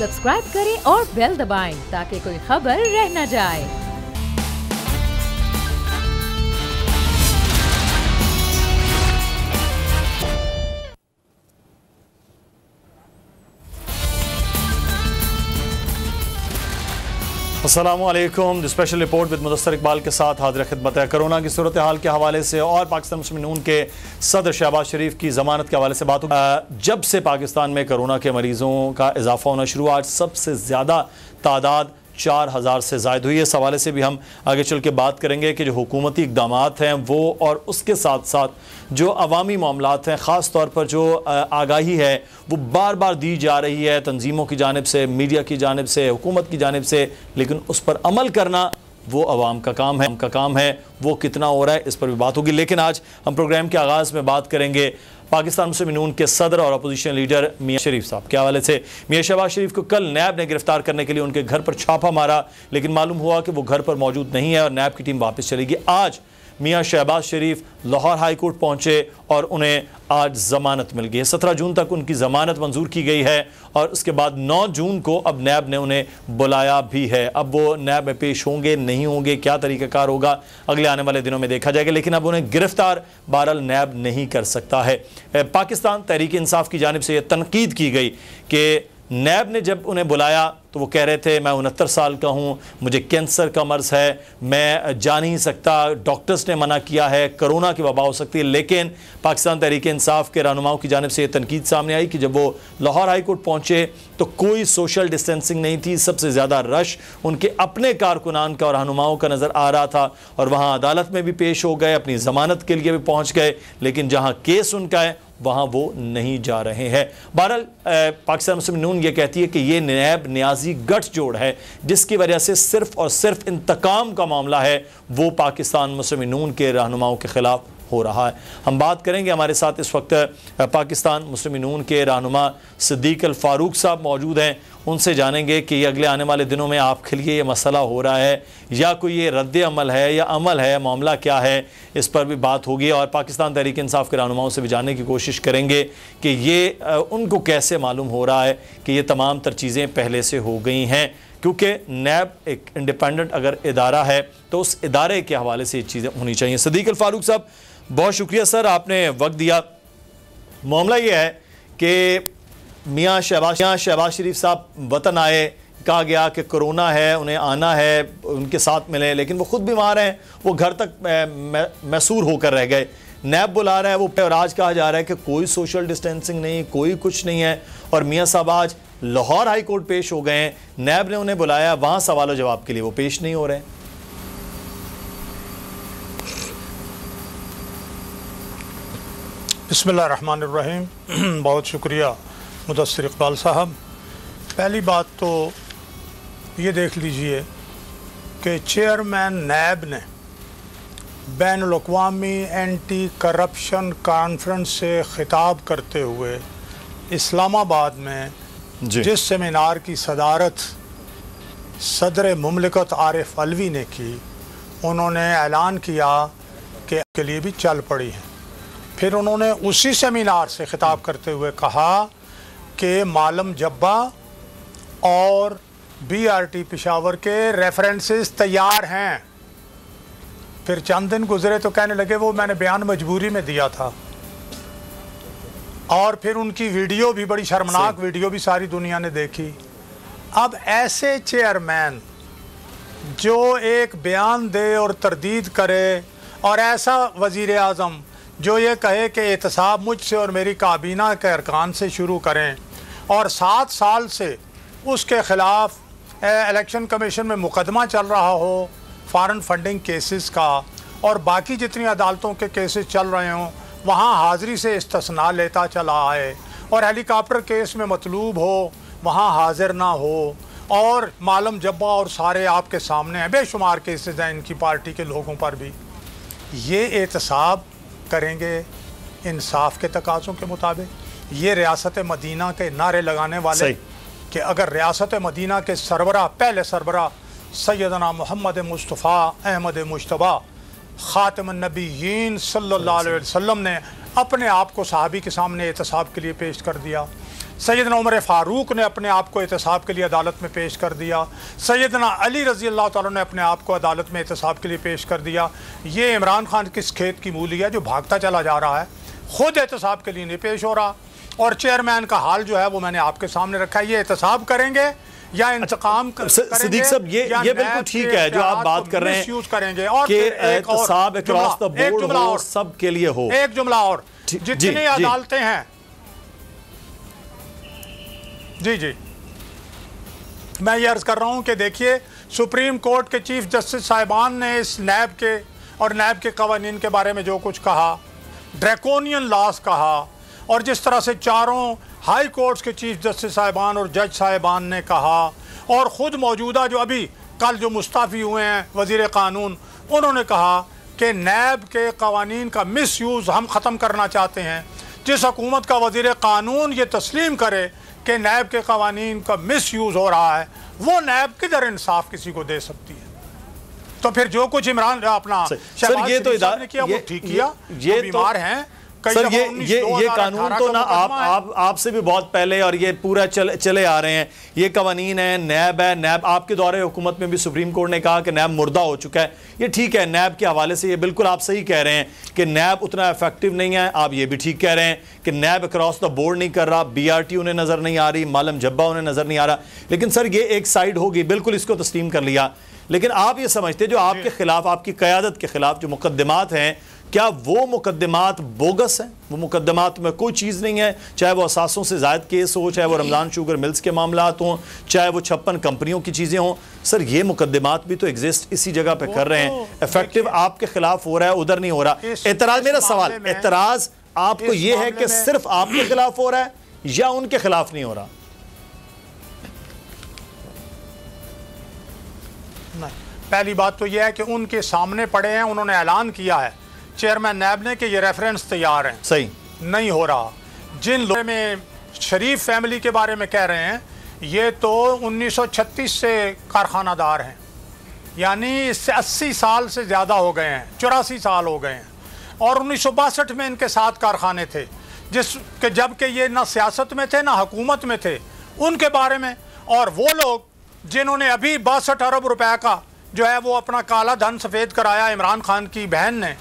Subscribe करें और bell दबाएं ताकि कोई खबर रह न जाए। अस्सलामुअलैकुम। Special report with Mudassar Iqbal के साथ हाजिर खिदमत है। कोरोना की सूरत हाल के हवाले से और पाकिस्तान मुस्लिम नून के सदर शहबाज शरीफ की ज़मानत के हवाले से बात हो। जब से पाकिस्तान में कोरोना के मरीज़ों का इजाफा होना शुरू हुआ, आज सबसे ज़्यादा तादाद 4000 से ज़ायद हुई है। इस हवाले से भी हम आगे चल के बात करेंगे कि जो हुकूमती इक़दामात हैं वो, और उसके साथ साथ जो अवामी मामलात हैं, ख़ास तौर पर जो आगाही है वो बार बार दी जा रही है तंजीमों की जानिब से, मीडिया की जानिब से, हुकूमत की जानिब से, लेकिन उस पर अमल करना वो अवाम का काम है। वो कितना हो रहा है इस पर भी बात होगी। लेकिन आज हम प्रोग्राम के आगाज़ में बात करेंगे पाकिस्तान मुस्लिम नून के सदर और अपोजिशन लीडर मियां शरीफ साहब के हवाले से। मियां शहबाज शरीफ को कल नैब ने गिरफ्तार करने के लिए उनके घर पर छापा मारा, लेकिन मालूम हुआ कि वो घर पर मौजूद नहीं है और नैब की टीम वापस चलेगी। आज मियां शहबाज शरीफ लाहौर हाई कोर्ट पहुंचे और उन्हें आज ज़मानत मिल गई है। 17 जून तक उनकी ज़मानत मंजूर की गई है और उसके बाद 9 जून को अब नैब ने उन्हें बुलाया भी है। अब वो नैब में पेश होंगे नहीं होंगे, क्या तरीक़ाकार होगा, अगले आने वाले दिनों में देखा जाएगा, लेकिन अब उन्हें गिरफ्तार बहरहाल नैब नहीं कर सकता है। पाकिस्तान तहरीक इंसाफ की जानिब से यह तनकीद की गई कि नैब ने जब उन्हें बुलाया तो वो कह रहे थे मैं 69 साल का हूँ, मुझे कैंसर का मर्ज़ है, मैं जा नहीं सकता, डॉक्टर्स ने मना किया है, कोरोना की वबा हो सकती है। लेकिन पाकिस्तान तहरीक इंसाफ के रहनुमाओं की जानिब से ये तनकीद सामने आई कि जब वो लाहौर हाई कोर्ट पहुँचे तो कोई सोशल डिस्टेंसिंग नहीं थी। सबसे ज़्यादा रश उनके अपने कारकुनान का और रहनुमाओं का नज़र आ रहा था और वहाँ अदालत में भी पेश हो गए, अपनी ज़मानत के लिए भी पहुँच गए, लेकिन जहाँ केस उनका है वहाँ वो नहीं जा रहे हैं। बहरहाल पाकिस्तान मुस्लिम नून ये कहती है कि ये नैब न्याजी गठजोड़ है जिसकी वजह से सिर्फ़ और सिर्फ इंतकाम का मामला है वो पाकिस्तान मुस्लिम नून के रहनुमाओं के ख़िलाफ़ हो रहा है। हम बात करेंगे, हमारे साथ इस वक्त पाकिस्तान मुस्लिम नून के रहनुमा सिद्दीक अल फारूक साहब मौजूद हैं। उनसे जानेंगे कि ये अगले आने वाले दिनों में आपके लिए ये मसला हो रहा है या कोई ये रद्द अमल है या अमल है, मामला क्या है, इस पर भी बात होगी। और पाकिस्तान तहरीक इंसाफ के रहनुमाओं से भी जानने की कोशिश करेंगे कि ये उनको कैसे मालूम हो रहा है कि ये तमाम तर चीज़ें पहले से हो गई हैं, क्योंकि नैब एक इंडिपेंडेंट अगर इदारा है तो उस इदारे के हवाले से ये चीज़ें होनी चाहिए। सिद्दीक अल फारूक साहब, बहुत शुक्रिया सर, आपने वक्त दिया। मामला ये है कि मियां शहबाज शरीफ साहब वतन आए, कहा गया कि कोरोना है, उन्हें आना है, उनके साथ मिले, लेकिन वो खुद बीमार हैं, वो घर तक मैसूर होकर रह गए। नैब बुला रहा है वो, और आज कहा जा रहा है कि कोई सोशल डिस्टेंसिंग नहीं, कोई कुछ नहीं है, और मियां साहब आज लाहौर हाई कोर्ट पेश हो गए हैं, नैब ने उन्हें बुलाया, वहाँ सवाल जवाब के लिए वो पेश नहीं हो रहे हैं। बिस्मिल्लाहिर्रहमानिर्रहीम। बहुत शुक्रिया मुदस्सिर इकबाल साहब। पहली बात तो ये देख लीजिए कि चेयरमैन नैब ने बैनुल अक़वामी एंटी करप्शन कॉन्फ्रेंस से ख़िताब करते हुए इस्लामाबाद में जिस सेमिनार की सदारत सदर मुमलिकत आरिफ अलवी ने की, उन्होंने ऐलान किया कि के लिए भी चल पड़ी हैं। फिर उन्होंने उसी सेमिनार से ख़िताब करते हुए कहा कि मालम जब्बा और BRT पेशावर के रेफरेंसेस तैयार हैं। फिर चंद दिन गुजरे तो कहने लगे वो मैंने बयान मजबूरी में दिया था, और फिर उनकी वीडियो भी, बड़ी शर्मनाक वीडियो भी सारी दुनिया ने देखी। अब ऐसे चेयरमैन जो एक बयान दे और तरदीद करे, और ऐसा वज़ीर आज़म जो ये कहे कि एहतसाब मुझसे और मेरी काबीना के अरकान से शुरू करें, और 7 साल से उसके ख़िलाफ़ इलेक्शन कमीशन में मुकदमा चल रहा हो फ़ॉरेन फंडिंग केसेस का, और बाकी जितनी अदालतों के केसेस चल रहे हों वहाँ हाज़िरी से इस्तिस्ना लेता चला आए, और हेलीकॉप्टर केस में मतलूब हो वहाँ हाज़िर ना हो, और मालम जब्बा और सारे आपके सामने हैं, बेशुमार केसेस हैं इनकी पार्टी के लोगों पर भी। ये एहतसाब करेंगे इंसाफ के तकाज़ों के मुताबिक। ये रियासत मदीना के नारे लगाने वाले कि अगर रियासत मदीना के सरबरा, पहले सरबरा सैयदना मोहम्मद मुस्तफ़ा अहमद मुश्तबा ख़ातमुन नबिय्यीन सल्लल्लाहु अलैहि वसल्लम ने अपने आप को सहाबी के सामने एहतसाब के लिए पेश कर दिया, सैयदना उमर फ़ारूक ने अपने आप को एहतसाब के लिए अदालत में पेश कर दिया, सैयदना अली रज़ी अल्लाह ताला ने अपने आप को अदालत में एहतसाब के लिए पेश कर दिया। ये इमरान खान किस खेत की मूली है जो भागता चला जा रहा है, ख़ुद एहतसाब के लिए नहीं पेश हो रहा। और चेयरमैन का हाल जो है वो मैंने आपके सामने रखा है, ये एहतसाब करेंगे या इंतकाम करेंगे। सिद्दीक साहब ये बिल्कुल ठीक है जो आप बात कर रहे हैं, यूज करेंगे और कि एहतसाब अक्रॉस द बोर्ड हो, सब के लिए हो। एक जुमला और, जितनी अदालतें हैं, जी मैं ये अर्ज कर रहा हूं कि देखिए सुप्रीम कोर्ट के चीफ जस्टिस साहिबान ने इस नैब के और नैब के कवानीन के बारे में जो कुछ कहा, ड्रैकोनियन लॉस कहा, और जिस तरह से चारों हाई कोर्ट्स के चीफ जस्टिस साहिबान और जज साहिबान ने कहा, और ख़ुद मौजूदा जो अभी कल जो मुस्ताफ़ी हुए हैं वज़ीर क़ानून, उन्होंने कहा कि नैब के कवानीन का मिस यूज़ हम ख़त्म करना चाहते हैं। जिस हुकूमत का वज़ीर क़ानून ये तस्लीम करे कि नैब के कवानीन का मिस यूज़ हो रहा है, वो नैब किधर इंसाफ किसी को दे सकती है? तो फिर जो कुछ इमरान अपना सर ये तो ने किया वो ठीक किया, ये बीमार हैं। सर ये कानून तो ना आपसे भी बहुत पहले और ये पूरा चले आ रहे हैं, ये कवानीन है, नैब है। नैब आपके दौरे हुकूमत में भी सुप्रीम कोर्ट ने कहा कि नैब मुर्दा हो चुका है। ये ठीक है, नैब के हवाले से ये बिल्कुल आप सही कह रहे हैं कि नैब उतना इफेक्टिव नहीं है। आप ये भी ठीक कह रहे हैं कि नैब अक्रॉस द बोर्ड नहीं कर रहा, BRT उन्हें नज़र नहीं आ रही, मालम जब्बा उन्हें नज़र नहीं आ रहा। लेकिन सर ये एक साइड होगी, बिल्कुल इसको तस्लीम कर लिया। लेकिन आप ये समझते जो आपके खिलाफ, आपकी क़यादत के खिलाफ जो मुकदमात हैं, क्या वो मुकदमात बोगस हैं? वो मुकदमात में कोई चीज़ नहीं है, चाहे वो असासों से ज़ायद केस हो, चाहे वो रमज़ान शुगर मिल्स के मामलात हों, चाहे वो 56 कंपनियों की चीज़ें हों। सर ये मुकदमात भी तो एग्जिस्ट इसी जगह पे कर रहे हैं, इफेक्टिव आपके खिलाफ हो रहा है, उधर नहीं हो रहा। एतराज़, मेरा सवाल, एतराज़ आपको ये है कि सिर्फ आपके खिलाफ हो रहा है या उनके खिलाफ नहीं हो रहा? पहली बात तो यह है कि उनके सामने पड़े हैं, उन्होंने ऐलान किया है चेयरमैन नैब ने कि ये रेफरेंस तैयार हैं, सही नहीं हो रहा। जिन लोगों में शरीफ फैमिली के बारे में कह रहे हैं, ये तो 1936 से कारखानादार हैं, यानी इससे 80 साल से ज़्यादा हो गए हैं, 84 साल हो गए हैं। और 1962 में इनके 7 कारखाने थे, जिसके जबकि ये ना सियासत में थे ना हुकूमत में थे, उनके बारे में। और वो लोग जिन्होंने अभी 62 अरब रुपए का जो है वो अपना काला धन सफ़ेद कराया इमरान खान की बहन ने,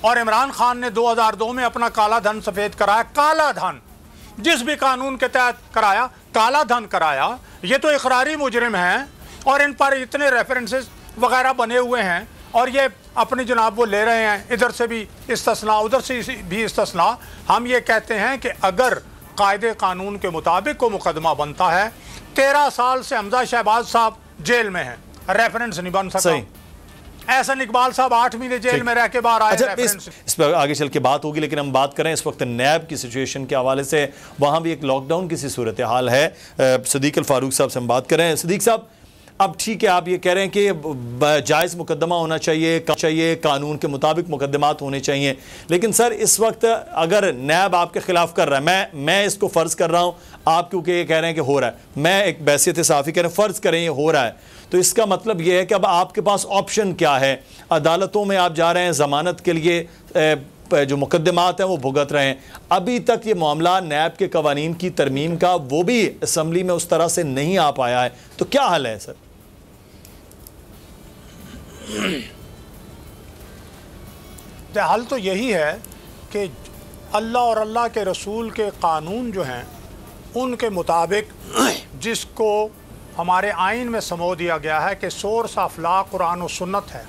और इमरान खान ने 2002 में अपना काला धन सफ़ेद कराया। काला धन जिस भी कानून के तहत कराया, काला धन कराया, ये तो इकरारी मुजरिम हैं और इन पर इतने रेफरेंसेस वगैरह बने हुए हैं, और ये अपनी जनाब वो ले रहे हैं, इधर से भी इस्तिस्ना उधर से भी इस्तिस्ना। हम ये कहते हैं कि अगर कायदे कानून के मुताबिक को मुकदमा बनता है, 13 साल से हमजा शहबाज साहब जेल में हैं, रेफरेंस नहीं बन सका। एहसन इकबाल साहब 8 महीने जेल में रह के बाहर आए। अच्छा, इस पर आगे चल के बात होगी, लेकिन हम बात करें इस वक्त नैब की सिचुएशन के हवाले से। वहाँ भी एक लॉकडाउन की सी सूरत हाल है। सदीक अल फारूक साहब से हम बात करें। सदीक साहब, अब ठीक है, आप ये कह रहे हैं कि जायज़ मुकदमा होना चाहिए, कानून के मुताबिक मुकदमात होने चाहिए, लेकिन सर इस वक्त अगर नैब आपके खिलाफ कर रहा है, मैं इसको फ़र्ज़ कर रहा हूँ, आप क्योंकि ये कह रहे हैं कि हो रहा है, मैं एक बैसियत सहाफ़ी कह रहे हैं फ़र्ज़ करें ये हो रहा है, तो इसका मतलब ये है कि अब आपके पास ऑप्शन क्या है? अदालतों में आप जा रहे हैं ज़मानत के लिए, जो मुकदमात हैं वो भुगत रहे हैं। अभी तक ये मामला नैब के कवानीन की तरमीम का, वो भी असम्बली में उस तरह से नहीं आ पाया है, तो क्या हल है सर? हल तो यही है कि अल्लाह और अल्लाह के रसूल के कानून जो हैं उनके मुताबिक, जिसको हमारे आइन में समो दिया गया है कि सोर्स ऑफ लॉ कुरान और सुन्नत है,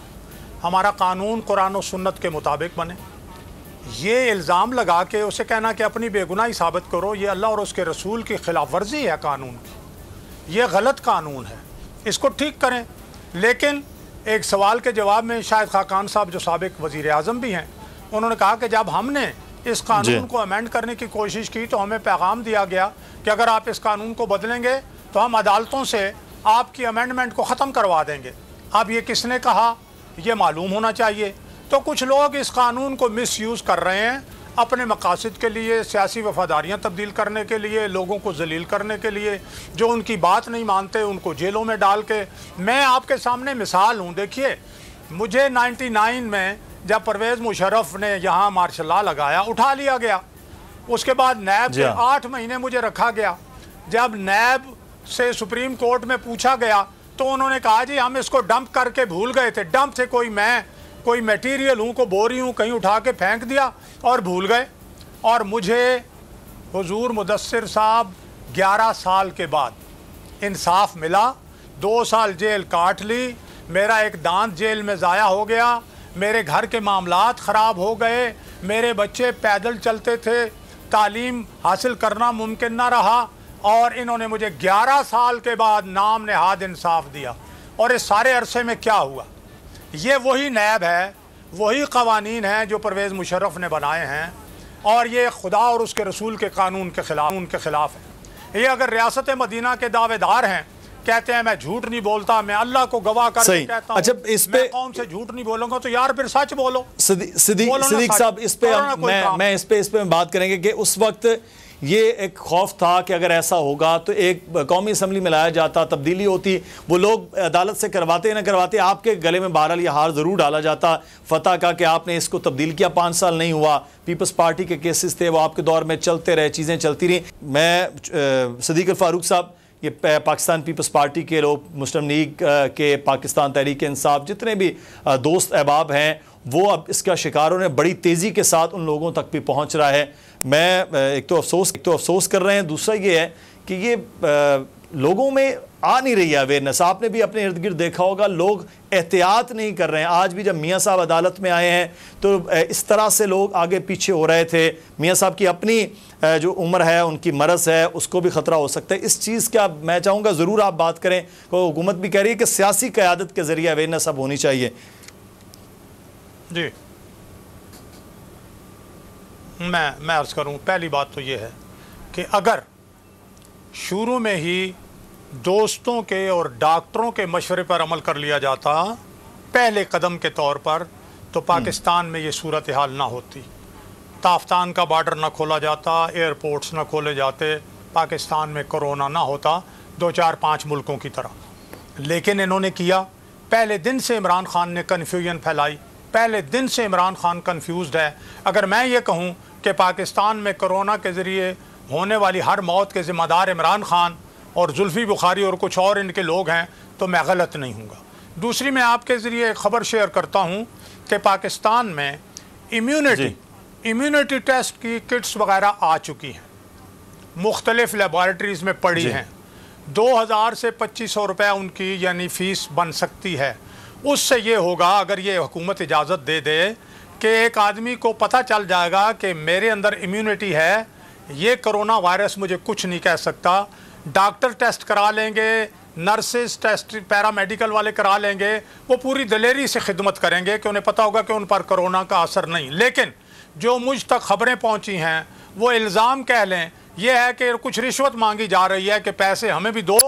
हमारा कानून कुरान और सुन्नत के मुताबिक बने। ये इल्ज़ाम लगा के उसे कहना कि अपनी बेगुनाही साबित करो, ये अल्लाह और उसके रसूल की खिलाफ वर्जी है कानून की, ये गलत कानून है, इसको ठीक करें। लेकिन एक सवाल के जवाब में शाहिद खाकान साहब जो साबिक वज़ीर आज़म भी हैं, उन्होंने कहा कि जब हमने इस कानून को अमेंड करने की कोशिश की तो हमें पैगाम दिया गया कि अगर आप इस कानून को बदलेंगे तो हम अदालतों से आपकी अमेंडमेंट को ख़त्म करवा देंगे। अब ये किसने कहा, ये मालूम होना चाहिए। तो कुछ लोग इस कानून को मिसयूज़ कर रहे हैं अपने मकासद के लिए, सियासी वफादारियाँ तब्दील करने के लिए, लोगों को जलील करने के लिए। जो उनकी बात नहीं मानते उनको जेलों में डाल के। मैं आपके सामने मिसाल हूँ, देखिए मुझे 99 में जब परवेज़ मुशर्रफ ने यहाँ मार्शल लॉ लगाया, उठा लिया गया। उसके बाद नैब के 8 महीने मुझे रखा गया। जब नैब से सुप्रीम कोर्ट में पूछा गया तो उन्होंने कहा जी हम इसको डंप करके भूल गए थे। डंप से कोई मटेरियल हूँ, को बोरी हूँ, कहीं उठा के फेंक दिया और भूल गए। और मुझे हुजूर मुदस्सिर साहब 11 साल के बाद इंसाफ मिला। 2 साल जेल काट ली, मेरा एक दांत जेल में ज़ाया हो गया, मेरे घर के मामलात ख़राब हो गए, मेरे बच्चे पैदल चलते थे, तालीम हासिल करना मुमकिन ना रहा, और इन्होंने मुझे 11 साल के बाद नाम नेहाद इंसाफ दिया। और इस सारे अरसे में क्या हुआ? ये वही नैब है, वही कवानीन हैं जो परवेज़ मुशर्रफ ने बनाए हैं, और ये खुदा और उसके रसूल के कानून के ख़िलाफ़ है। ये अगर रियासत मदीना के दावेदार हैं, कहते हैं मैं झूठ नहीं बोलता, मैं अल्लाह को गवाह करके कहता हूं, अच्छा, इस पे मैं कौम से झूठ नहीं बोलूंगा, तो यार फिर सच बोलो। सिद्दीक साहब, इस पे बात करेंगे कि उस वक्त ये एक खौफ था कि अगर ऐसा होगा तो एक कौमी असम्बली में लाया जाता, तब्दीली होती, वो लोग अदालत से करवाते ना करवाते, आपके गले में बहरहाल ये हार ज़रूर डाला जाता फतह का कि आपने इसको तब्दील किया। 5 साल नहीं हुआ, पीपल्स पार्टी के केसेस थे, वो आपके दौर में चलते रहे, चीज़ें चलती रहीं। मैं सिद्दीक फारूक साहब, ये पाकिस्तान पीपल्स पार्टी के लोग, मुस्लिम लीग के, पाकिस्तान तहरीक इंसाफ, जितने भी दोस्त अहबाब हैं, वो अब इसका शिकार होने बड़ी तेज़ी के साथ उन लोगों तक भी पहुंच रहा है। मैं एक तो अफसोस कर रहे हैं, दूसरा ये है कि ये लोगों में आ नहीं रही है अवेयरनेस। आपने भी अपने इर्द गिर्द देखा होगा, लोग एहतियात नहीं कर रहे हैं। आज भी जब मियाँ साहब अदालत में आए हैं तो इस तरह से लोग आगे पीछे हो रहे थे। मियाँ साहब की अपनी जो उम्र है, उनकी मरज़ है, उसको भी ख़तरा हो सकता है। इस चीज़ का मैं चाहूँगा ज़रूर आप बात करें। हुकूमत भी कह रही है कि सियासी क़यादत के ज़रिए अवेयरनेस अब होनी चाहिए। जी, मैं अर्ज़ करूँ, पहली बात तो ये है कि अगर शुरू में ही दोस्तों के और डॉक्टरों के मशवरे पर अमल कर लिया जाता पहले कदम के तौर पर, तो पाकिस्तान में ये सूरत हाल ना होती। ताफ्तान का बॉर्डर ना खोला जाता, एयरपोर्ट्स ना खोले जाते, पाकिस्तान में कोरोना ना होता 2-4-5 मुल्कों की तरह। लेकिन इन्होंने किया। पहले दिन से इमरान खान ने कन्फ्यूजन फैलाई, पहले दिन से इमरान खान कन्फ्यूज़्ड है। अगर मैं ये कहूँ कि पाकिस्तान में कोरोना के ज़रिए होने वाली हर मौत के ज़िम्मेदार इमरान खान और जुल्फ़ी बुखारी और कुछ और इनके लोग हैं, तो मैं गलत नहीं हूँगा। दूसरी, मैं आपके ज़रिए ख़बर शेयर करता हूँ कि पाकिस्तान में इम्यूनिटी टेस्ट की किट्स वगैरह आ चुकी हैं, मुख्तलिफ़ लेबॉरेटरीज़ में पड़ी हैं। 2000 से 2500 रुपये उनकी यानी फ़ीस बन सकती है। उससे ये होगा, अगर ये हुकूमत इजाज़त दे दे, कि एक आदमी को पता चल जाएगा कि मेरे अंदर इम्यूनिटी है, ये कोरोना वायरस मुझे कुछ नहीं कह सकता। डॉक्टर टेस्ट करा लेंगे, नर्सेस टेस्ट पैरामेडिकल वाले करा लेंगे, वो पूरी दलेरी से खिदमत करेंगे कि उन्हें पता होगा कि उन पर कोरोना का असर नहीं। लेकिन जो मुझ तक खबरें पहुंची हैं, वो इल्ज़ाम कह लें ये है कि कुछ रिश्वत मांगी जा रही है कि पैसे हमें भी दो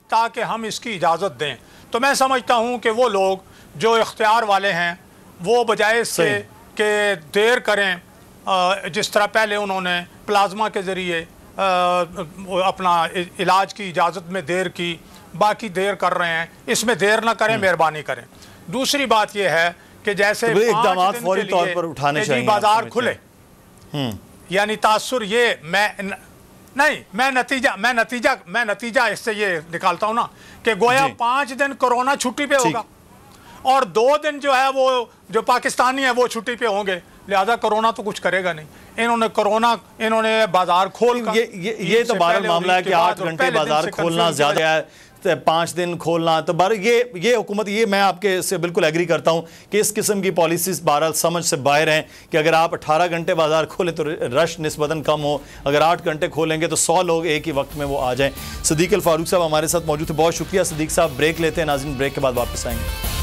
ताकि हम इसकी इजाज़त दें। तो मैं समझता हूँ कि वो लोग जो इख्तियार वाले हैं, वो बजाय इसके कि देर करें, जिस तरह पहले उन्होंने प्लाज्मा के ज़रिए अपना इलाज की इजाज़त में देर की, बाकी देर कर रहे हैं, इसमें देर ना करें, मेहरबानी करें। दूसरी बात यह है कि जैसे इक़दामात फौरी तौर पर उठाने चाहिए, बाजार खुले, यानी तासुर ये मैं नतीजा इससे ये निकालता हूँ ना कि गोया 5 दिन कोरोना छुट्टी पे होगा और 2 दिन जो है वो जो पाकिस्तानी है वो छुट्टी पे होंगे, लिहाजा कोरोना तो कुछ करेगा नहीं। इन्होंने बाजार खोल ये तो बारह मामला है कि 8 घंटे बाजार खोलना ज्यादा है, 5 दिन खोलना, तो बार ये हुकूमत, ये मैं आपके से बिल्कुल एग्री करता हूँ कि इस किस्म की पॉलिसीज बहरहाल समझ से बाहर हैं कि अगर आप 18 घंटे बाजार खोलें तो रश निस्बतन कम हो, अगर 8 घंटे खोलेंगे तो 100 लोग एक ही वक्त में वो आ जाएं। सिद्दीक फारूक साहब हमारे साथ मौजूद थे, बहुत शुक्रिया सिद्दीक साहब। ब्रेक लेते हैं नाज़रीन, ब्रेक के बाद वापस आएंगे।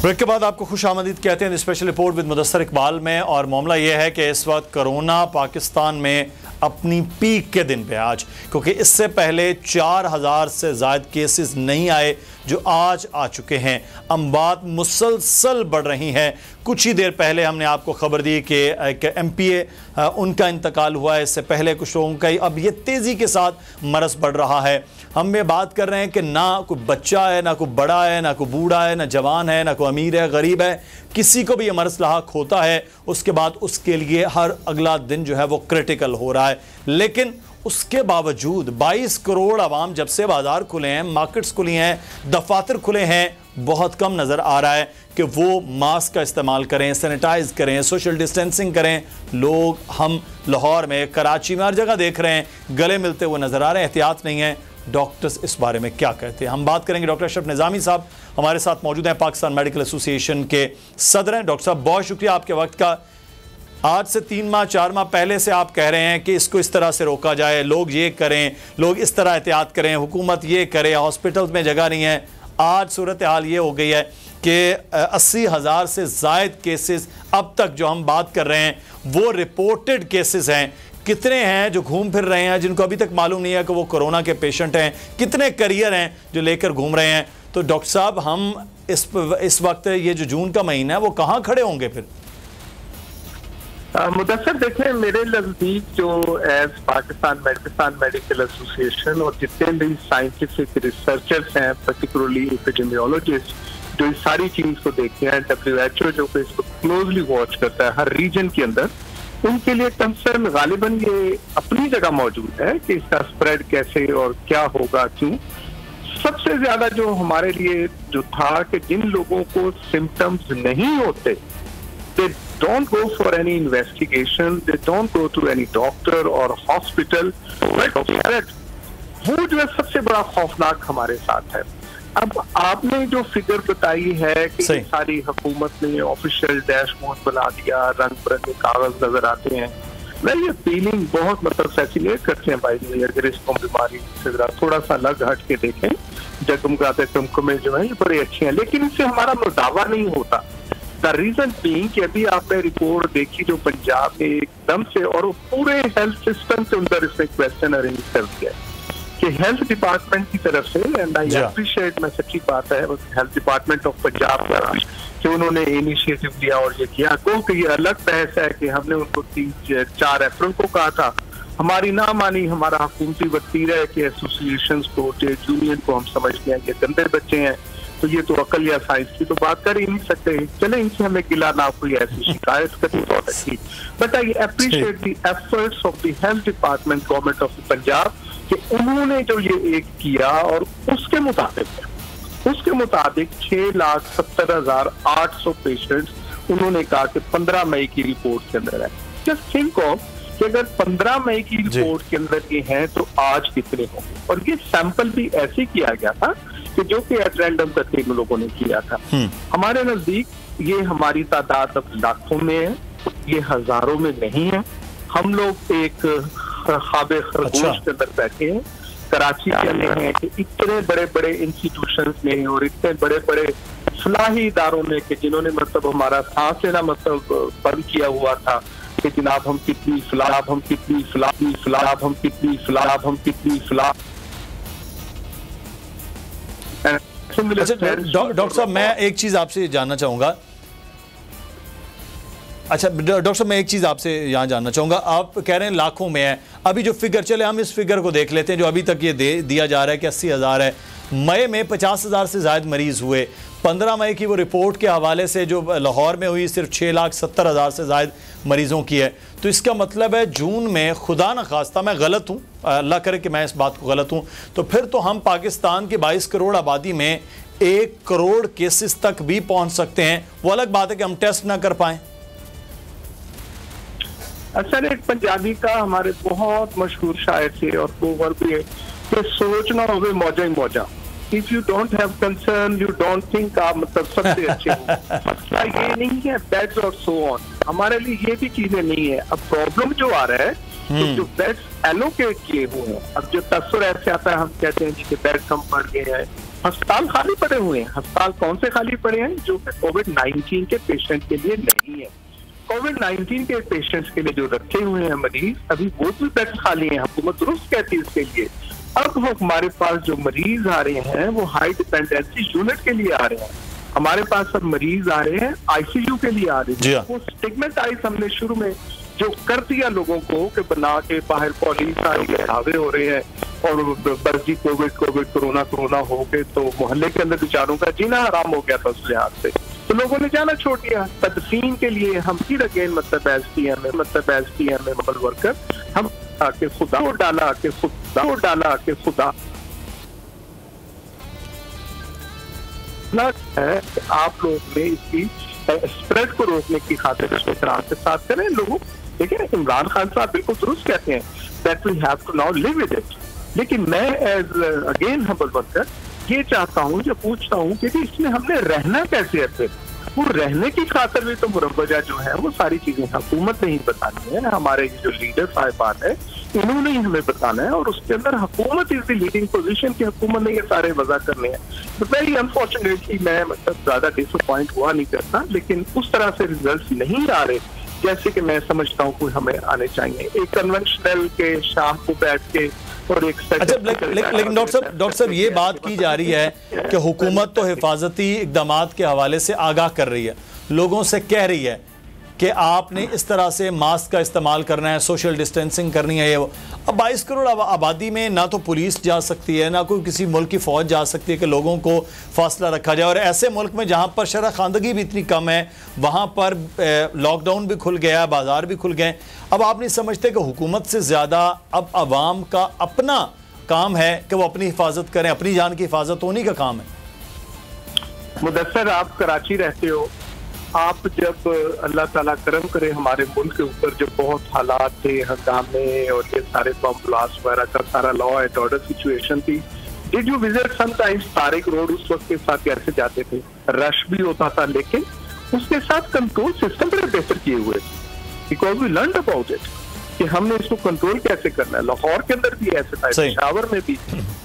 ब्रेक के बाद आपको खुश आमदीद कहते हैं special report with Mudassar Iqbal में। और मामला यह है कि इस वक्त कोरोना पाकिस्तान में अपनी पीक के दिन पे आज, क्योंकि इससे पहले 4000 से ज़ायद केसेस नहीं आए जो आज आ चुके हैं। अमवात मुसलसल बढ़ रही हैं। कुछ ही देर पहले हमने आपको खबर दी कि एक MPA उनका इंतकाल हुआ है, इससे पहले कुछ लोगों का, अब ये तेज़ी के साथ मरज़ बढ़ रहा है। हम ये बात कर रहे हैं कि ना कोई बच्चा है, ना कोई बड़ा है, ना कोई बूढ़ा है, ना जवान है, ना कोई अमीर है, गरीब है, किसी को भी ये मरज़ लाहक होता है, उसके बाद उसके लिए हर अगला दिन जो है वो क्रिटिकल हो रहा है। लेकिन उसके बावजूद 22 करोड़ आवाम जब से बाजार खुले हैं, मार्केट्स खुली हैं, दफातर खुले हैं, बहुत कम नज़र आ रहा है कि वो मास्क का इस्तेमाल करें, सैनिटाइज करें, सोशल डिस्टेंसिंग करें। लोग हम लाहौर में, कराची में, हर जगह देख रहे हैं गले मिलते हुए नज़र आ रहे हैं, एहतियात नहीं है। डॉक्टर्स इस बारे में क्या कहते हैं, हम बात करेंगे। डॉक्टर अशरफ निज़ामी साहब हमारे साथ मौजूद हैं, पाकिस्तान मेडिकल एसोसिएशन के सदर हैं। डॉक्टर साहब, बहुत शुक्रिया आपके वक्त का। आज से 3 माह 4 माह पहले से आप कह रहे हैं कि इसको इस तरह से रोका जाए, लोग ये करें, लोग इस तरह एहतियात करें, हुकूमत ये करे, हॉस्पिटल्स में जगह नहीं है। आज सूरत हाल ये हो गई है कि 80,000 से ज़ायद केसेस अब तक जो हम बात कर रहे हैं वो रिपोर्टेड केसेस हैं। कितने हैं जो घूम फिर रहे हैं, जिनको अभी तक मालूम नहीं है कि वो कोरोना के पेशेंट हैं, कितने करियर हैं जो लेकर घूम रहे हैं। तो डॉक्टर साहब, हम इस वक्त ये जो जून का महीना है वो कहाँ खड़े होंगे फिर? मुदस्सर, देखें, मेरे नज़दीक जो एज पाकिस्तान मेडिकल एसोसिएशन और जितने भी साइंटिफिक रिसर्चर्स हैं, पर्टिकुलरली एपिडेमियोलॉजिस्ट, जो इस सारी चीज को देखते हैं, WHO जो कि इसको क्लोजली वॉच करता है हर रीजन के अंदर, उनके लिए कंसर्न गालिबन ये अपनी जगह मौजूद है कि इसका स्प्रेड कैसे और क्या होगा, क्यों। सबसे ज्यादा जो हमारे लिए जो था कि जिन लोगों को सिम्टम्स नहीं होते, they don't go for any investigation, they don't go to any doctor or hospital, but वो जो है सबसे बड़ा खौफनाक हमारे साथ है। अब आपने जो फिगर बताई है कि सारी हुकूमत ने ऑफिशियल डैशबोर्ड बना दिया, रंग बिरंगे कागज नजर आते हैं, मैं ये फीलिंग बहुत मतलब फैसिनेट करते हैं भाई। अगर इसको बीमारी से थोड़ा सा अलग हट के देखें, जगमगाते चमकमे जो है ये बड़े अच्छे हैं, लेकिन इससे हमारा मुदावा नहीं होता। द रीजन बीइंग कि अभी आपने रिपोर्ट देखी जो पंजाब में एकदम से, और पूरे हेल्थ सिस्टम के अंदर इसने क्वेश्चन अरेंज कर दिया कि हेल्थ डिपार्टमेंट की तरफ से, एंड आई अप्रिशिएट, मैं सच्ची बात है हेल्थ डिपार्टमेंट ऑफ पंजाब का कि उन्होंने इनिशिएटिव लिया और ये किया। को ये अलग बहस है कि हमने उनको 3-4 अप्रैल को कहा था, हमारी ना मानी, हमारा हुकूमती वतीरा है कि एसोसिएशंस को, ट्रेड यूनियन को हम समझते हैं कि गंदे बच्चे हैं, तो ये तो अकल या साइंस की तो बात कर ही नहीं सकते, चले इनसे हमें गिला ना कोई ऐसी शिकायत करनी बहुत अच्छी। But I appreciate the efforts of the health department government of Punjab कि उन्होंने जो ये एक किया, और उसके मुताबिक 6,70,800 पेशेंट्स उन्होंने कहा कि 15 मई की रिपोर्ट के अंदर है। जस्ट थिंक ऑफ कि अगर 15 मई की रिपोर्ट के अंदर ये हैं तो आज कितने होंगे। और ये सैंपल भी ऐसे किया गया था कि जो कि एट रैंडम करके इन लोगों ने किया था। हमारे नजदीक ये हमारी तादाद अब लाखों में है, ये हजारों में नहीं है। हम लोग एक ख्वाबे खरगोश के अंदर बैठे हैं, कराची के अंदर हैं कि इतने बड़े बड़े इंस्टीट्यूशंस में और इतने बड़े बड़े फलाही इदारों में कि जिन्होंने मतलब हमारा सांस लेना मतलब बंद किया हुआ था कि जनाब हम कितनी फलाह, हम कितनी फलाह, फलाह, हम कितनी फलाह, हम कितनी फलाह। डॉक्टर साहब, मैं एक चीज आपसे जानना चाहूंगा। अच्छा डॉक्टर साहब, मैं एक चीज आपसे यहाँ जानना चाहूंगा। आप कह रहे हैं लाखों में है, अभी जो फिगर चले हम इस फिगर को देख लेते हैं जो अभी तक ये दिया जा रहा है कि 80,000 है। मई में 50,000 से ज़्यादा मरीज हुए। 15 मई की वो रिपोर्ट के हवाले से जो लाहौर में हुई सिर्फ 6,70,000 से ज़्यादा मरीज़ों की है। तो इसका मतलब है जून में, खुदा न खास्ता मैं गलत हूँ, अल्लाह करे कि मैं इस बात को गलत हूँ, तो फिर तो हम पाकिस्तान की 22 करोड़ आबादी में 1 करोड़ केसेस तक भी पहुँच सकते हैं। वो अलग बात है कि हम टेस्ट ना कर पाएँ। अक्सर एक पंजाबी का हमारे बहुत मशहूर शायर थे और वो भी है कि सोचना होवे मौजा ही मौजा, if you don't have concern you don't think, आप मतलब सबसे अच्छे हो। मसला ये नहीं है बेड्स और सो ऑन, हमारे लिए ये भी चीजें नहीं है। अब प्रॉब्लम जो आ रहा है तो जो बेड्स एलोकेट किए हुए हैं, अब जो तस्वर ऐसे आता है हम कहते हैं कि बेड कम पड़ गए हैं, अस्पताल खाली पड़े हुए हैं। अस्पताल कौन से खाली पड़े हैं? जो कि कोविड-19 के पेशेंट के लिए नहीं है। कोविड-19 के पेशेंट्स के लिए जो रखे हुए हैं मरीज, अभी वो भी बेड खाली हैं। हुकूमत दुरुस्त कहती है इसके लिए। अब हमारे पास जो मरीज आ रहे हैं वो हाई डिपेंडेंसी यूनिट के लिए आ रहे हैं। हमारे पास अब मरीज आ रहे हैं आईसीयू के लिए आ रहे हैं। वो स्टिग्मेटाइज हमने शुरू में जो कर दिया लोगों को कि बना के बाहर पुलिस आ रही है, हावे हो रहे हैं और बर्जी कोविड कोरोना हो गए, तो मोहल्ले के अंदर बेचारों का जीना हराम हो गया था उस लिहाज से, तो लोगों ने जाना छोड़ दिया। तदफीन के लिए हम फिर अगेन मतलब STM में मोबाइल वर्कर हम आके खुदा को डाला के खुदा है आप लोग ने इसकी स्प्रेड को रोकने की खातिर इस्तेमाल के साथ करें लोगों। देखिए इमरान खान साहब बिल्कुल दुरुस्त कहते हैं that we have to now live with it, लेकिन मैं एज अगेन हम्बल वर्कर ये चाहता हूँ, जो पूछता हूँ कि इसमें हमने रहना कैसे है, फिर वो रहने की खातिर भी तो मुरव्वजा जो है वो सारी चीजें हुकूमत ने ही बतानी है, हमारे जो लीडर साहिबान है इन्होंने ही हमें बताना है, और उसके अंदर हुकूमत इज द लीडिंग पोजीशन की हुकूमत ने ये सारे वजह करने हैं। तो वेरी अनफॉर्चुनेटली मैं मतलब ज्यादा डिसअपॉइंट हुआ नहीं करता, लेकिन उस तरह से रिजल्ट नहीं आ रहे जैसे कि मैं समझता हूँ कोई हमें आने चाहिए। एक कन्वेंशनल के शाह को बैठ के और एक अच्छा, लेकिन डॉक्टर साहब ये बात की जा रही है कि हुकूमत तो हिफाजती इक़दामात के हवाले से आगाह कर रही है, लोगों से कह रही है कि आपने इस तरह से मास्क का इस्तेमाल करना है, सोशल डिस्टेंसिंग करनी है। ये वो अब 22 करोड़ आबादी में ना तो पुलिस जा सकती है, ना कोई किसी मुल्क की फ़ौज जा सकती है कि लोगों को फासला रखा जाए, और ऐसे मुल्क में जहाँ पर शरह खानदगी भी इतनी कम है वहाँ पर लॉकडाउन भी खुल गया, बाज़ार भी खुल गए। अब आप नहीं समझते कि हुकूमत से ज़्यादा अब आवाम का अपना काम है कि वो अपनी हिफाजत करें, अपनी जान की हिफाजत होने का काम है? मुदस्सर आप कराची रहते हो, आप जब अल्लाह ताला करम करे हमारे मुल्क के ऊपर जो बहुत हालात थे, हंगामे और ये सारे बम ब्लास्ट वगैरह का सारा लॉ एंड ऑर्डर सिचुएशन थी, did you visit sometimes Tariq road? उस वक्त के साथ कैसे जाते थे, रश भी होता था, लेकिन उसके साथ कंट्रोल सिस्टम बड़े बेहतर किए हुए, because we learn about it कि हमने इसको कंट्रोल कैसे करना है। लाहौर के अंदर भी ऐसे था, पेशावर में भी,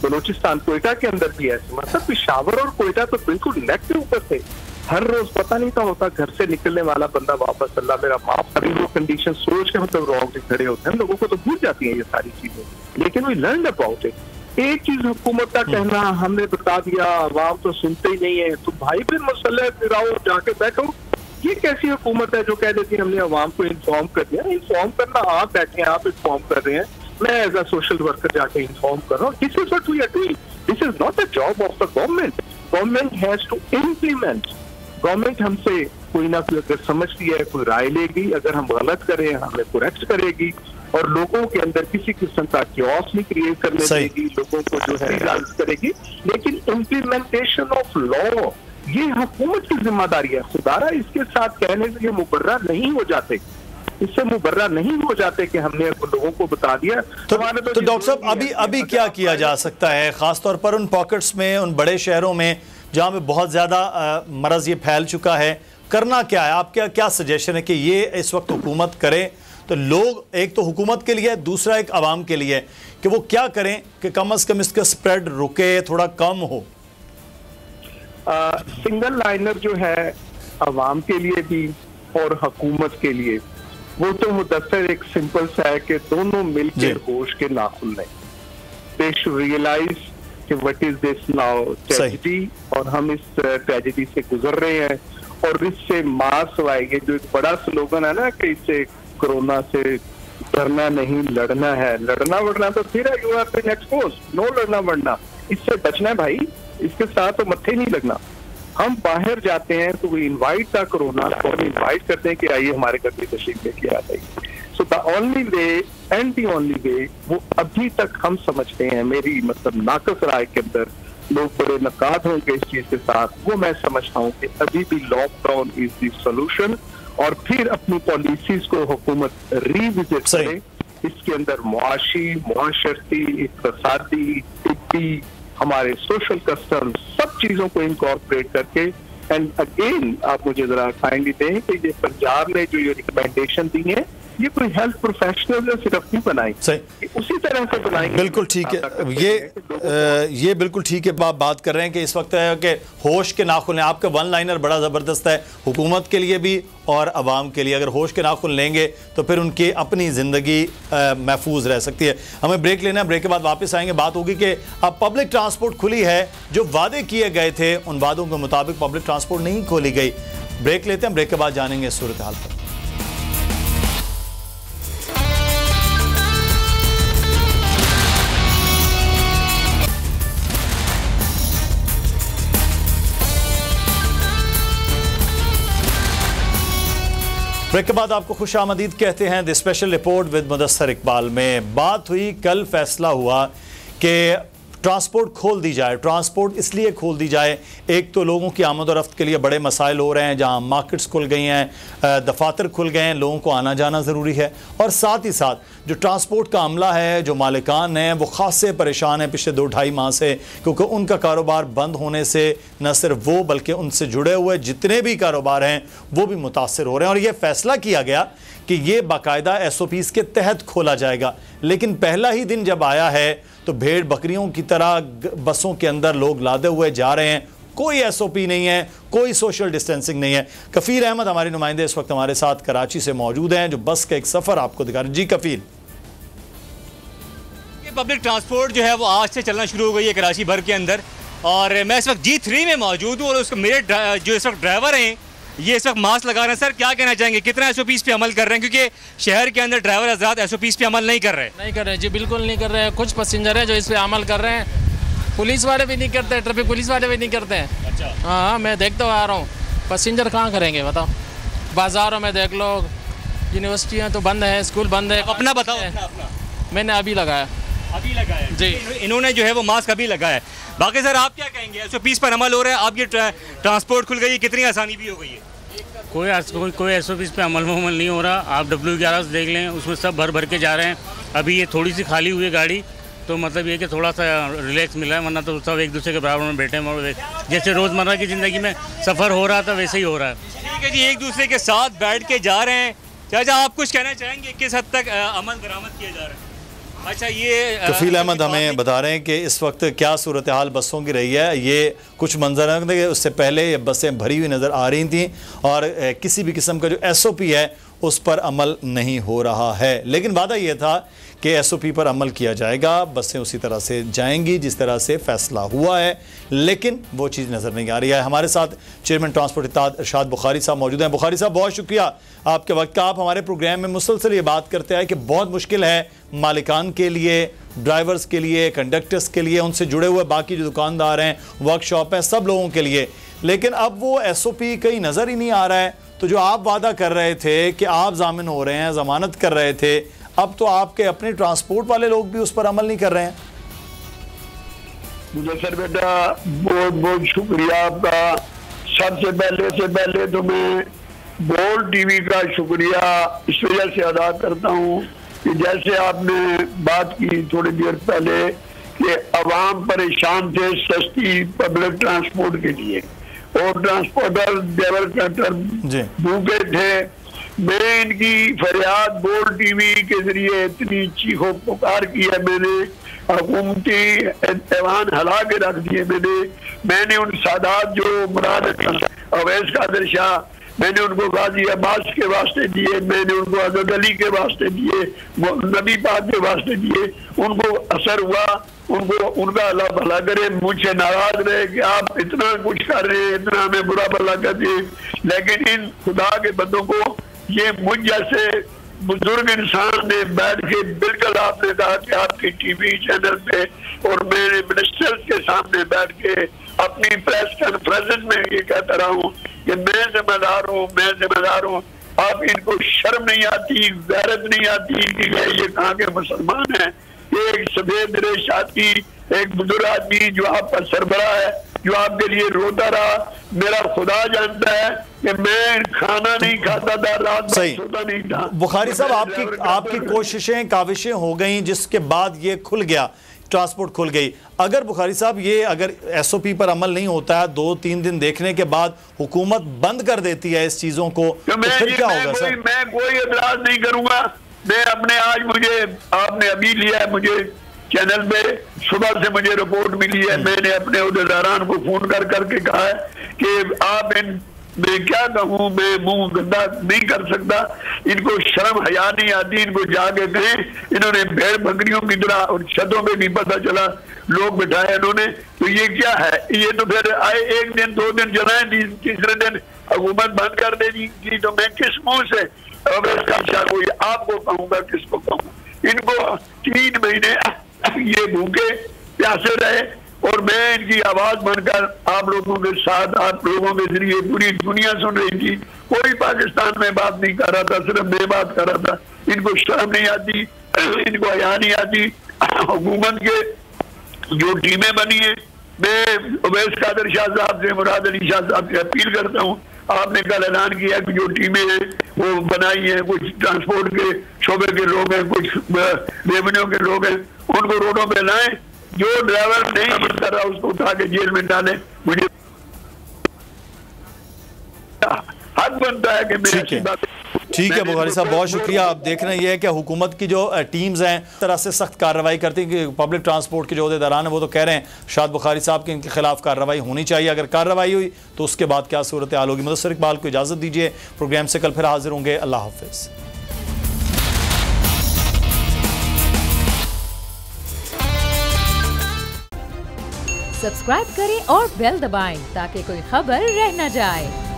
बलूचिस्तान कोयटा के अंदर भी ऐसे, मतलब पेशावर और कोयटा तो बिल्कुल नेक के ऊपर थे। हर रोज पता नहीं था होता घर से निकलने वाला बंदा वापस अल्लाह मेरा माफ, अभी वो कंडीशन सोच के मतलब रॉन्ग खड़े होते हैं, लोगों को तो भूल जाती है ये सारी चीजें, लेकिन वी लर्न अबाउट इट। एक चीज हुकूमत का कहना हमने बता दिया, आवाम तो सुनते ही नहीं है, तो भाई फिर मसला गिराओ, जाके बैठो। ये कैसी हुकूमत है जो कह देती है हमने आवाम को इन्फॉर्म कर दिया? इन्फॉर्म करना आप बैठे हैं, आप इन्फॉर्म कर रहे हैं, मैं एज अ सोशल वर्कर जाके इन्फॉर्म कर रहा हूँ। This is what we are doing, this is not a job of the government, government has to implement. Government हमसे कोई ना कोई अगर समझती है, कोई राय लेगी, अगर हम गलत करें हमें करेक्ट करेगी, और लोगों के अंदर किसी किस्म का क्योस नहीं क्रिएट करने देगी, लोगों को जो है करेगी। लेकिन इम्प्लीमेंटेशन ऑफ लॉ ये हुकूमत की जिम्मेदारी है। खुदारा इसके साथ कहने से ये मुबर्रा नहीं हो जाते, इससे मुबर्रा नहीं हो जाते कि हमने लोगों को बता दिया। तो डॉक्टर साहब अभी क्या किया जा सकता है, खासतौर पर उन पॉकेट्स में, उन बड़े शहरों में जहाँ पे बहुत ज़्यादा मरज़ ये फैल चुका है, करना क्या है? आपका क्या सजेशन है कि ये इस वक्त हुकूमत करे? तो लोग, एक तो हुकूमत के लिए, दूसरा एक आवाम के लिए, कि वो क्या करें कि कम से कम इसका स्प्रेड रुके, थोड़ा कम हो? सिंगल लाइनर जो है आवाम के लिए भी और हुकूमत के लिए, वो तो मुदस्सर एक सिंपल सा है कि दोनों मिलकर होश के नाखुन लें। दे शुड रियलाइज कि what is this now tragedy, और हम इस ट्रेजेडी से गुजर रहे हैं, और इससे मास आएंगे। जो एक बड़ा स्लोगन है ना कि इससे कोरोना से डरना नहीं लड़ना है, लड़ना वड़ना तो फिर है, you have been exposed, no लड़ना वड़ना, इससे बचना है भाई, इसके साथ तो मत्थे नहीं लगना। हम बाहर जाते हैं तो वी इनवाइट द कोरोना, और इनवाइट करते हैं कि आइए हमारे घर की तशरीफ लेके आ जाइए। So the only way and the only way, वो अभी तक हम समझते हैं, मेरी मतलब नाकस राय के अंदर लोग बड़े नकाद होंगे इस चीज के साथ, वो मैं समझता हूँ कि अभी भी लॉकडाउन इज द सोल्यूशन, और फिर अपनी पॉलिसीज को हुकूमत रिविजिट करे। इसके अंदर मुआशी, मुआशरती, इक़्तिसादी, तिब्बी, हमारे सोशल कस्टम, सब चीजों को इनकॉर्पोरेट करके। एंड अगेन आप मुझे जरा काइंडली दें कि ये पंजाब ने जो ये रिकमेंडेशन दी है, ये कोई हेल्थ प्रोफेशनल ने सिर्फ नहीं बनाई, उसी तरह से बनाई। बिल्कुल ठीक है, ये बिल्कुल ठीक है। आप बात कर रहे हैं कि इस वक्त है कि होश के नाखुन है। आपका वन लाइनर बड़ा ज़बरदस्त है, हुकूमत के लिए भी और आवाम के लिए। अगर होश के नाखुन लेंगे तो फिर उनकी अपनी ज़िंदगी महफूज रह सकती है। हमें ब्रेक लेना है, ब्रेक के बाद वापस आएंगे। बात होगी कि अब पब्लिक ट्रांसपोर्ट खुली है, जो वादे किए गए थे उन वादों के मुताबिक पब्लिक ट्रांसपोर्ट नहीं खोली गई। ब्रेक लेते हैं, ब्रेक के बाद जानेंगे सूरत हाल पर। ब्रेक के बाद आपको खुश आमदीद कहते हैं। The special report with Mudassar Iqbal में बात हुई, कल फैसला हुआ कि ट्रांसपोर्ट खोल दी जाए। ट्रांसपोर्ट इसलिए खोल दी जाए, एक तो लोगों की आमद और रफ्त के लिए बड़े मसाइल हो रहे हैं, जहां मार्केट्स खुल गई हैं, दफातर खुल गए हैं, लोगों को आना जाना ज़रूरी है। और साथ ही साथ जो ट्रांसपोर्ट का अमला है, जो मालिकान हैं, वो खासे परेशान हैं पिछले 2-2.5 माह से, क्योंकि उनका कारोबार बंद होने से न सिर्फ वो बल्कि उनसे जुड़े हुए जितने भी कारोबार हैं वो भी मुतासर हो रहे हैं। और ये फैसला किया गया कि ये बाकायदा SOPs के तहत खोला जाएगा। लेकिन पहला ही दिन जब आया है तो भेड़ बकरियों की तरह बसों के अंदर लोग लादे हुए जा रहे हैं, कोई SOP नहीं है, कोई सोशल डिस्टेंसिंग नहीं है। कफील अहमद हमारे नुमाइंदे इस वक्त हमारे साथ कराची से मौजूद हैं, जो बस का एक सफ़र आपको दिखा रहे हैं। जी कफील, पब्लिक ट्रांसपोर्ट जो है वो आज से चलना शुरू हो गई है कराची भर के अंदर, और मैं इस वक्त G3 में मौजूद हूँ और उसको मेरे जो इस वक्त ड्राइवर हैं ये इस वक्त मास्क लगा रहे हैं। सर क्या कहना चाहेंगे, कितना SOPs पे अमल कर रहे हैं, क्योंकि शहर के अंदर ड्राइवर हज़रात SOPs पे अमल नहीं कर रहे जी, बिल्कुल नहीं कर रहे हैं। कुछ पैसेंजर हैं जो इस पे अमल कर रहे हैं, पुलिस वाले भी नहीं करते, ट्रैफिक पुलिस वाले भी नहीं करते हैं। अच्छा, हाँ, मैं देखता आ रहा हूँ, पैसेंजर कहाँ करेंगे बताओ। बाज़ारों में देख लो, यूनिवर्सिटियाँ तो बंद है, स्कूल बंद है। अपना बताओ। अपना मैंने अभी लगाया जी, इन्होंने जो है वो मास्क अभी लगाया है। बाकी सर आप क्या कहेंगे, SOPs पर अमल हो रहा है, आप ये ट्रांसपोर्ट खुल गई है, कितनी आसानी भी हो गई है? कोई SOPs पे अमल नहीं हो रहा। आप W11 देख लें, उसमें सब भर के जा रहे हैं। अभी ये थोड़ी सी खाली हुई है गाड़ी, तो मतलब ये कि थोड़ा सा रिलैक्स मिला है, वरना तो सब एक दूसरे के बराबर में बैठे हैं। जैसे रोज़मर्रा की ज़िंदगी में सफ़र हो रहा था वैसे ही हो रहा है। ठीक है जी, एक दूसरे के साथ बैठ के जा रहे हैं। चाचा आप कुछ कहना चाहेंगे, किस हद तक अमल दरामद किया जा रहा है? अच्छा, ये कफील अहमद हमें बता रहे हैं कि इस वक्त क्या सूरत हाल बसों की रही है। ये कुछ मंजर उससे पहले ये बसें भरी हुई नज़र आ रही थी और किसी भी किस्म का जो SOP है उस पर अमल नहीं हो रहा है। लेकिन वादा ये था कि SOP पर अमल किया जाएगा, बसें उसी तरह से जाएंगी जिस तरह से फैसला हुआ है, लेकिन वो चीज़ नज़र नहीं आ रही है। हमारे साथ चेयरमैन ट्रांसपोर्ट इत्तेहाद इरशाद बुखारी साहब मौजूद हैं। बुखारी साहब, बहुत शुक्रिया आपके वक्त का। आप हमारे प्रोग्राम में मुसलसल ये बात करते हैं कि बहुत मुश्किल है मालिकान के लिए, ड्राइवर्स के लिए, कंडक्टर्स के लिए, उनसे जुड़े हुए बाकी जो दुकानदार हैं, वर्कशॉप हैं, सब लोगों के लिए, लेकिन अब वो SOP कहीं नज़र ही नहीं आ रहा है। तो जो आप वादा कर रहे थे कि आप जामिन हो रहे हैं, ज़मानत कर रहे थे, अब तो आपके अपने ट्रांसपोर्ट वाले लोग भी उस पर अमल नहीं कर रहे हैं। मुदस्सर बेटा, बहुत बहुत शुक्रिया आपका। सबसे पहले तो मैं बोल TV का शुक्रिया इस वजह से अदा करता हूँ कि जैसे आपने बात की थोड़ी देर पहले कि अवाम परेशान थे सस्ती पब्लिक ट्रांसपोर्ट के लिए और ट्रांसपोर्टर ड्राइवर कंडक्टर भूखे थे। मैं इनकी फरियाद बोल TV के जरिए इतनी चीखो पुकार की है, मैंने हुकूमती ऐवान हला के रख दिए। मैंने उन सादात जो मुराद अवैस कादिर शाह, मैंने उनको गाजी अब्बास के वास्ते दिए, मैंने उनको अजद अली के वास्ते दिए, नबी पाक के वास्ते दिए। उनको असर हुआ, उनको उनका अल्लाह भला करे। मुझसे नाराज रहे कि आप इतना कुछ कर रहे हैं, इतना हमें बुरा भला कर दिए, लेकिन इन खुदा के बंदों को ये मुझ जैसे बुजुर्ग इंसान ने बैठ के, बिल्कुल आपने कहा कि आपकी TV चैनल पे और मेरे मिनिस्टर्स के सामने बैठ के अपनी प्रेस कॉन्फ्रेंस में ये कहता रहा हूँ कि मैं जिम्मेदार हूँ। आप इनको शर्म नहीं आती, गैरत नहीं आती कि ये कहाँ के मुसलमान हैं। एक सफेद रेश आती, एक बुजुर्ग आदमी जो आपका सरबरा है, जो आपके लिए रोता रहा। मेरा खुदा जानता है कि मैं खाना नहीं खाता था, रात भर सोता नहीं था। बुखारी साहब, आपकी कोशिशें काविशें हो गई, जिसके बाद ये खुल गया, ट्रांसपोर्ट खुल गई। अगर बुखारी साहब ये अगर SOP पर अमल नहीं होता है, 2-3 दिन देखने के बाद हुकूमत बंद कर देती है इस चीजों को, तो फिर क्या होगा सर? मैं कोई एतराज नहीं करूंगा। मैं अपने आज मुझे आपने अभी लिया है, मुझे चैनल पे सुबह से मुझे रिपोर्ट मिली है। मैंने अपने उहदेदारान को फोन कर करके कहा है कि आप मैं क्या कहूँ, मैं मुंह गंदा नहीं कर सकता। इनको शर्म हया नहीं आती, इनको जाके कहें। इन्होंने भेड़ बकरियों की तरह और छतों पे भी पता चला लोग बिठाए इन्होंने, तो ये क्या है? ये तो फिर आए 1 दिन 2 दिन चलाएं, तीसरे दिन हुकूमत बंद कर देगी। तो मैं किस मुंह से कोई आपको कहूँगा, किसको कहूँगा? इनको 3 महीने ये भूखे प्यासे रहे और और मैं इनकी आवाज बनकर आप लोगों के साथ, आप लोगों के जरिए पूरी दुनिया सुन रही थी। कोई पाकिस्तान में बात नहीं कर रहा था, सिर्फ मैं बात कर रहा था। इनको शर्म नहीं आती, इनको हया नहीं आती। हुकूमत के जो टीमें बनी है, मैं उवैस कादर शाह साहब से, मुराद अली शाह साहब से अपील करता हूँ, आपने कल ऐलान किया कि जो टीमें हैं वो बनाई हैं, कुछ ट्रांसपोर्ट के शोबे के लोग हैं, कुछ रेवेन्यू के लोग हैं, उनको रोडों पे लाएं। जो ड्राइवर नहीं अमल कर रहा उसको उठा के जेल में डालें। मुझे हक बनता है कि मैं ऐसी बातें। ठीक है बुखारी साहब, बहुत शुक्रिया। आप देख रहे हैं ये है कि हुकूमत की जो टीम्स हैं तरह से सख्त कार्रवाई करती हैं कि पब्लिक ट्रांसपोर्ट के जो अहदेदारान हैं वो तो कह रहे हैं शाद बुखारी साहब के इनके खिलाफ कार्रवाई होनी चाहिए। अगर कार्रवाई हुई तो उसके बाद क्या सूरत हाल होगी। मुदस्सिर इकबाल को इजाज़त दीजिए, प्रोग्राम से कल फिर हाजिर होंगे। अल्लाह हाफिज़। सब्सक्राइब करें और बेल दबाएं ताकि कोई खबर रह न जाए।